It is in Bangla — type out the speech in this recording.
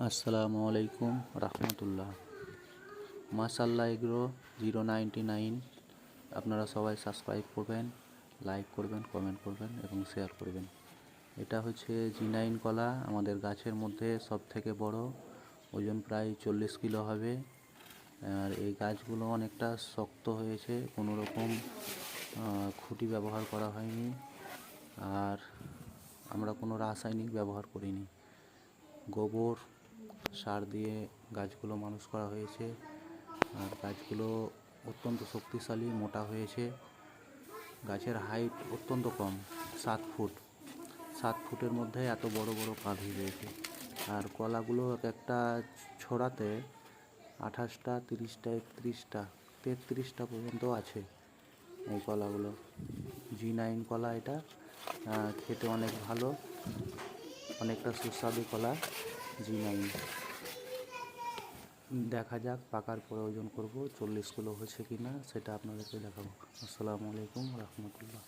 আসসালামু আলাইকুম রহমতুল্লাহ। মাশাআল্লাহ এগ্রো 099। আপনারা সবাই সাবস্ক্রাইব করবেন, লাইক করবেন, কমেন্ট করবেন এবং শেয়ার করবেন। এটা হচ্ছে জি9 কলা, আমাদের গাছের মধ্যে সব থেকে বড়, ওজন প্রায় 40 কিলো হবে। আর এই গাছগুলো অনেকটা শক্ত হয়েছে, কোনো রকম খুঁটি ব্যবহার করা হয়নি। আর আমরা কোনো রাসায়নিক ব্যবহার করিনি, গোবর সার দিয়ে গাছগুলো মানুষ করা হয়েছে। আর গাছগুলো অত্যন্ত শক্তিশালী, মোটা হয়েছে। গাছের হাইট অত্যন্ত কম, 7 ফুট। 7 ফুটের মধ্যে এত বড় বড় কাঁধি রয়েছে। আর কলাগুলো এক একটা ছড়াতে 28টা, 30টা, 31টা, 33টা পর্যন্ত আছে এই কলাগুলো। জি9 কলা এটা খেতে অনেক ভালো, অনেকটা সুস্বাদু কলা জি9। দেখা যাক পাকার পরে ওজন করব 40 কিলো হয়েছে কি না, সেটা আপনাদেরকে দেখাবো। আসসালামু আলাইকুম রহমতুল্লাহ।